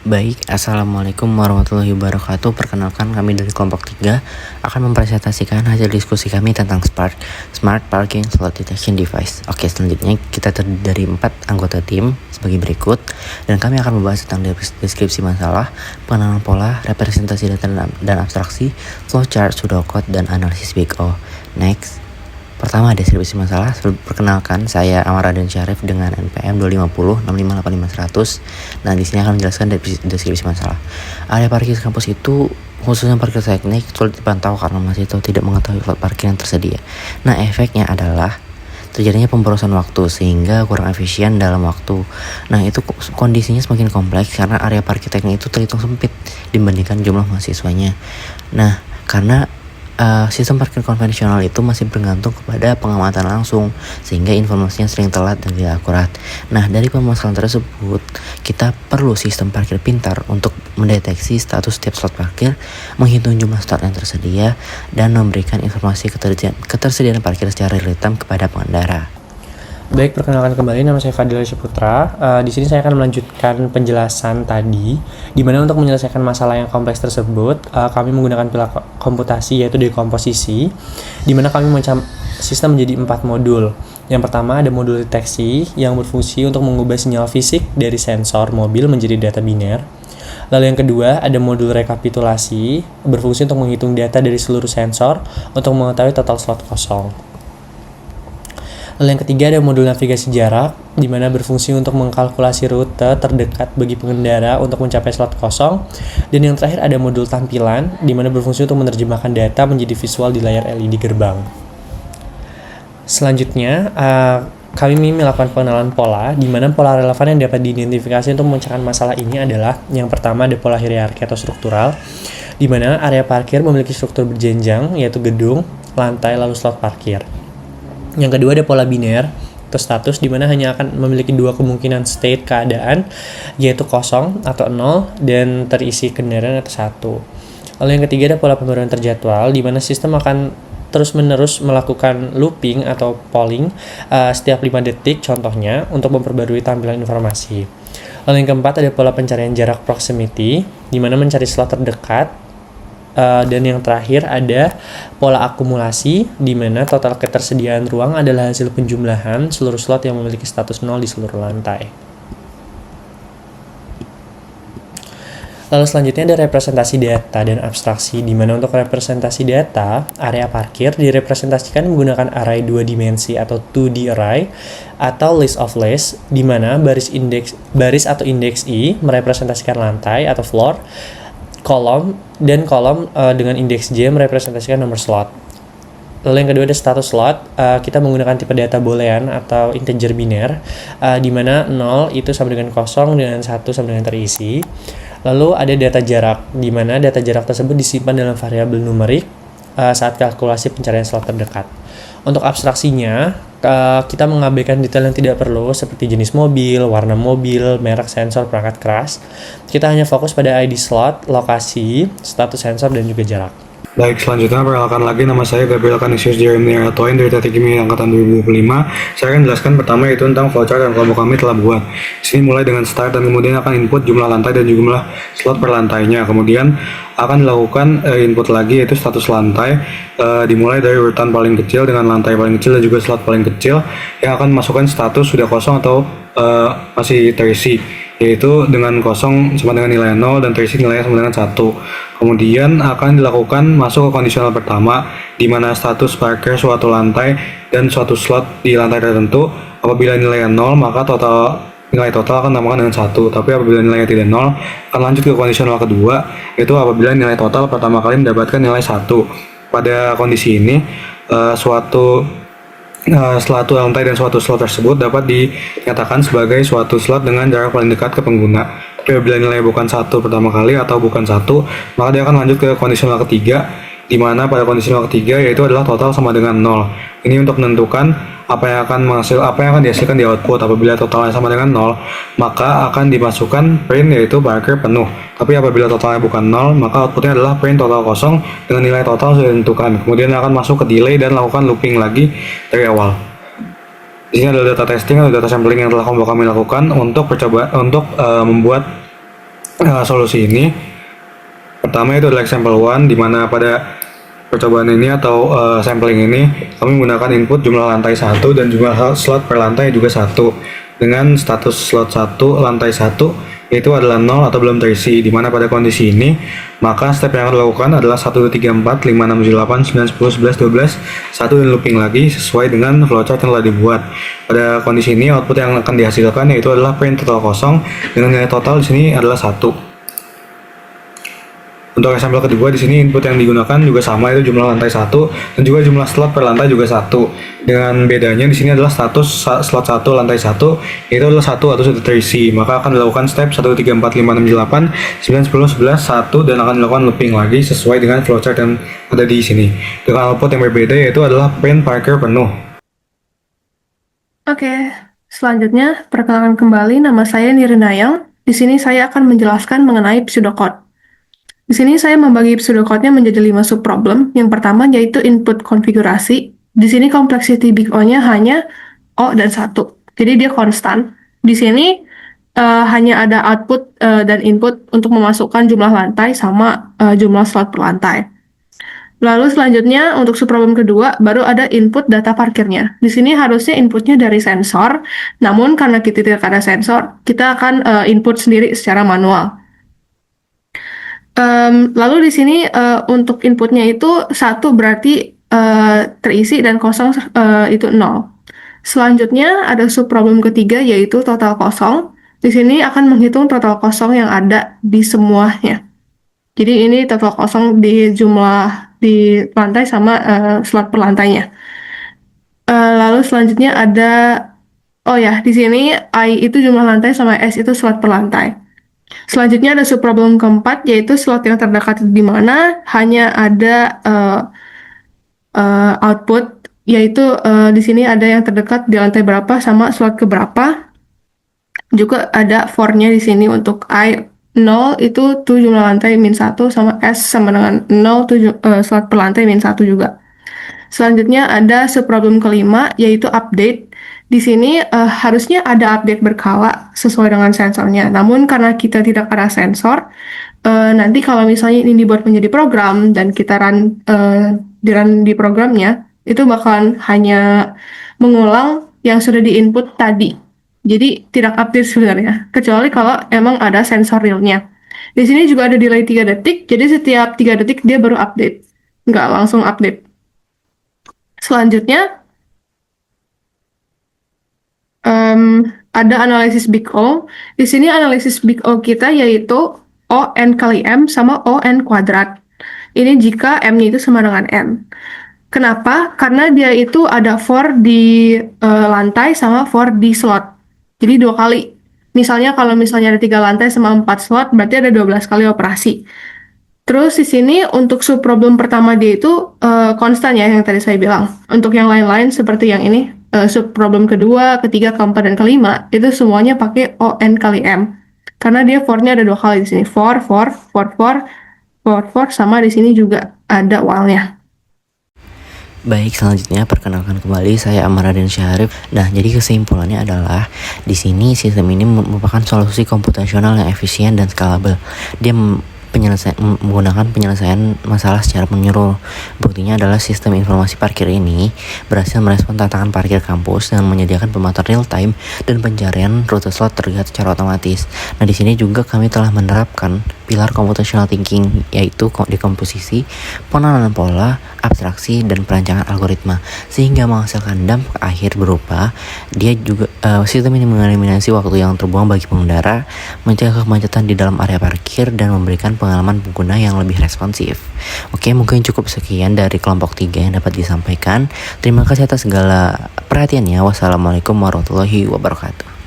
Baik, Assalamualaikum warahmatullahi wabarakatuh. Perkenalkan, kami dari kelompok 3 akan mempresentasikan hasil diskusi kami tentang Smart Parking Slot Detection Device. Oke, selanjutnya kita terdiri dari 4 anggota tim sebagai berikut. Dan kami akan membahas tentang deskripsi masalah, pengenalan pola, representasi data dan abstraksi, flowchart, pseudocode, dan analisis Big O. Next. Pertama, deskripsi masalah. Perkenalkan, saya Amar Raden Syarif dengan NPM 25065855100. Nah, di sini akan menjelaskan deskripsi masalah. Area parkir kampus itu, khususnya parkir teknik, sulit dipantau karena mahasiswa tidak mengetahui slot parkir yang tersedia. Nah, efeknya adalah terjadinya pemborosan waktu sehingga kurang efisien dalam waktu. Nah, itu kondisinya semakin kompleks karena area parkir teknik itu terhitung sempit dibandingkan jumlah mahasiswanya. Nah, karena sistem parkir konvensional itu masih bergantung kepada pengamatan langsung sehingga informasinya sering telat dan tidak akurat. Nah, dari permasalahan tersebut kita perlu sistem parkir pintar untuk mendeteksi status setiap slot parkir, menghitung jumlah slot yang tersedia, dan memberikan informasi ketersediaan parkir secara real time kepada pengendara. Baik, perkenalkan kembali, nama saya Fadil Syputra. Di sini saya akan melanjutkan penjelasan tadi, di mana untuk menyelesaikan masalah yang kompleks tersebut, kami menggunakan pilar komputasi yaitu dekomposisi, di mana kami sistem menjadi 4 modul. Yang pertama ada modul deteksi yang berfungsi untuk mengubah sinyal fisik dari sensor mobil menjadi data biner. Lalu yang kedua ada modul rekapitulasi, berfungsi untuk menghitung data dari seluruh sensor untuk mengetahui total slot kosong. Lalu yang ketiga ada modul navigasi jarak, di mana berfungsi untuk mengkalkulasi rute terdekat bagi pengendara untuk mencapai slot kosong. Dan yang terakhir ada modul tampilan, di mana berfungsi untuk menerjemahkan data menjadi visual di layar LED gerbang. Selanjutnya, kami melakukan pengenalan pola, di mana pola relevan yang dapat diidentifikasi untuk memecahkan masalah ini adalah yang pertama ada pola hierarki atau struktural, di mana area parkir memiliki struktur berjenjang, yaitu gedung, lantai, lalu slot parkir. Yang kedua ada pola biner atau status, di mana hanya akan memiliki 2 kemungkinan state keadaan, yaitu kosong atau 0 dan terisi kendaraan atau 1. Lalu yang ketiga ada pola pembaruan terjadwal, di mana sistem akan terus-menerus melakukan looping atau polling setiap 5 detik contohnya untuk memperbarui tampilan informasi. Lalu yang keempat ada pola pencarian jarak proximity, di mana mencari slot terdekat. Dan yang terakhir ada pola akumulasi, di mana total ketersediaan ruang adalah hasil penjumlahan seluruh slot yang memiliki status 0 di seluruh lantai. Lalu selanjutnya ada representasi data dan abstraksi, di mana untuk representasi data, area parkir direpresentasikan menggunakan array 2 dimensi atau 2D array atau list of list, di mana baris atau indeks I merepresentasikan lantai atau floor, kolom dengan indeks J merepresentasikan nomor slot. Lalu yang kedua ada status slot, kita menggunakan tipe data boolean atau integer biner, di mana 0 itu sama dengan kosong dan 1 sama dengan terisi. Lalu ada data jarak, di mana data jarak tersebut disimpan dalam variabel numerik saat kalkulasi pencarian slot terdekat. Untuk abstraksinya, kita mengabaikan detail yang tidak perlu seperti jenis mobil, warna mobil, merek sensor, perangkat keras. Kita hanya fokus pada ID slot, lokasi, status sensor, dan juga jarak. Baik, selanjutnya perkenalkan lagi, nama saya Gabriel Canisius Jeremy Artoin dari Teknik Kimia Angkatan 2025. Saya akan jelaskan pertama itu tentang flowchart yang kelompok kami telah buat. Di sini mulai dengan start dan kemudian akan input jumlah lantai dan jumlah slot per lantainya. Kemudian akan dilakukan input lagi yaitu status lantai, dimulai dari urutan paling kecil dengan lantai paling kecil dan juga slot paling kecil yang akan masukkan status sudah kosong atau masih terisi, yaitu dengan kosong sama dengan nilai 0 dan terisi nilainya sama dengan 1. Kemudian akan dilakukan masuk ke kondisional pertama, di mana status parkir suatu lantai dan suatu slot di lantai tertentu. Apabila nilainya 0, maka nilai total akan tambahkan dengan 1. Tapi apabila nilainya tidak 0, akan lanjut ke kondisional kedua, yaitu apabila nilai total pertama kali mendapatkan nilai 1. Pada kondisi ini, suatu lantai dan suatu slot tersebut dapat dinyatakan sebagai suatu slot dengan jarak paling dekat ke pengguna. Tapi apabila nilai bukan 1 pertama kali atau bukan 1, maka dia akan lanjut ke kondisional ketiga, di mana pada kondisional ketiga yaitu adalah total sama dengan 0. Ini untuk menentukan apa yang akan dihasilkan di output. Apabila totalnya sama dengan 0, maka akan dimasukkan print yaitu parkir penuh. Tapi apabila totalnya bukan 0, maka outputnya adalah print total kosong dengan nilai total sudah ditentukan. Kemudian akan masuk ke delay dan lakukan looping lagi dari awal. Di sini adalah data testing atau data sampling yang telah kelompok kami lakukan untuk membuat solusi ini. Pertama itu adalah example 1, di mana pada percobaan ini atau sampling ini kami menggunakan input jumlah lantai 1 dan jumlah slot per lantai juga 1 dengan status slot 1 lantai 1 itu adalah 0 atau belum terisi, di mana pada kondisi ini maka step yang akan dilakukan adalah 1, 2, 3, 4, 5, 6, 7, 8, 9, 10, 11, 12, 1 dan looping lagi sesuai dengan flowchart yang telah dibuat. Pada kondisi ini output yang akan dihasilkan yaitu adalah print total kosong dengan nilai total di sini adalah 1. Untuk sampel kedua di sini input yang digunakan juga sama, itu jumlah lantai 1 dan juga jumlah slot per lantai juga 1. Dengan bedanya di sini adalah status slot 1 lantai 1 itu adalah 1 atau sudah terisi. Maka akan dilakukan step 1, 2, 3, 4, 5, 6, 7, 8, 9, 10, 11, 1 dan akan dilakukan looping lagi sesuai dengan flowchart yang ada di sini. Dengan output yang berbeda yaitu adalah print parkir penuh. Oke, selanjutnya perkenalkan kembali, nama saya Nirinayang. Di sini saya akan menjelaskan mengenai pseudocode. Di sini saya membagi pseudocode-nya menjadi 5 subproblem. Yang pertama yaitu input konfigurasi. Di sini complexity big O-nya hanya O dan 1. Jadi dia konstan. Di sini hanya ada output dan input untuk memasukkan jumlah lantai sama jumlah slot per lantai. Lalu selanjutnya untuk subproblem kedua baru ada input data parkirnya. Di sini harusnya inputnya dari sensor, namun karena kita tidak ada sensor, kita akan input sendiri secara manual. Lalu di sini untuk inputnya itu 1 berarti terisi dan kosong itu 0. Selanjutnya ada subproblem ketiga yaitu total kosong. Di sini akan menghitung total kosong yang ada di semuanya. Jadi ini total kosong di jumlah di lantai sama slot per lantainya. Lalu selanjutnya ada di sini I itu jumlah lantai sama S itu slot per lantai. Selanjutnya ada subproblem keempat yaitu slot yang terdekat di mana hanya ada output yaitu di sini ada yang terdekat di lantai berapa sama slot keberapa. Juga ada for-nya di sini untuk I 0 itu tuh jumlah lantai min 1 sama S sama dengan 0 tuh slot per lantai min 1 juga. Selanjutnya ada subproblem kelima yaitu update. Di sini harusnya ada update berkala sesuai dengan sensornya. Namun karena kita tidak ada sensor, nanti kalau misalnya ini dibuat menjadi program dan kita run di programnya, itu bakalan hanya mengulang yang sudah di-input tadi. Jadi tidak update sebenarnya, kecuali kalau emang ada sensor realnya. Di sini juga ada delay 3 detik, jadi setiap 3 detik dia baru update. Nggak langsung update. Selanjutnya, ada analisis big O. Di sini analisis big O kita yaitu O(n) kali M sama O(n) kuadrat. Ini jika M-nya itu sama dengan N. Kenapa? Karena dia itu ada for di lantai sama for di slot. Jadi 2 kali. Misalnya kalau misalnya ada 3 lantai sama 4 slot, berarti ada 12 kali operasi. Terus di sini untuk subproblem pertama dia itu konstan ya yang tadi saya bilang. Untuk yang lain-lain seperti yang ini, subproblem kedua, ketiga, keempat, dan kelima itu semuanya pakai O(n) kali M. Karena dia for-nya ada 2 kali di sini. For, sama di sini juga ada while-nya. Baik, selanjutnya perkenalkan kembali saya Amaradin Syarif. Nah, jadi kesimpulannya adalah di sini sistem ini merupakan solusi komputasional yang efisien dan skalabel. Dia menggunakan penyelesaian masalah secara menyeluruh. Buktinya adalah sistem informasi parkir ini berhasil merespon tantangan parkir kampus dengan menyediakan pemantauan real time dan pencarian rute slot terlihat secara otomatis. Nah, di sini juga kami telah menerapkan pilar computational thinking, yaitu dekomposisi, penanaman pola, abstraksi, dan perancangan algoritma, sehingga menghasilkan dampak akhir berupa dia juga sistem ini mengeliminasi waktu yang terbuang bagi pengendara, mencegah kemacetan di dalam area parkir, dan memberikan pengalaman pengguna yang lebih responsif. Oke, mungkin cukup sekian dari kelompok 3 yang dapat disampaikan. Terima kasih atas segala perhatiannya. Wassalamualaikum warahmatullahi wabarakatuh.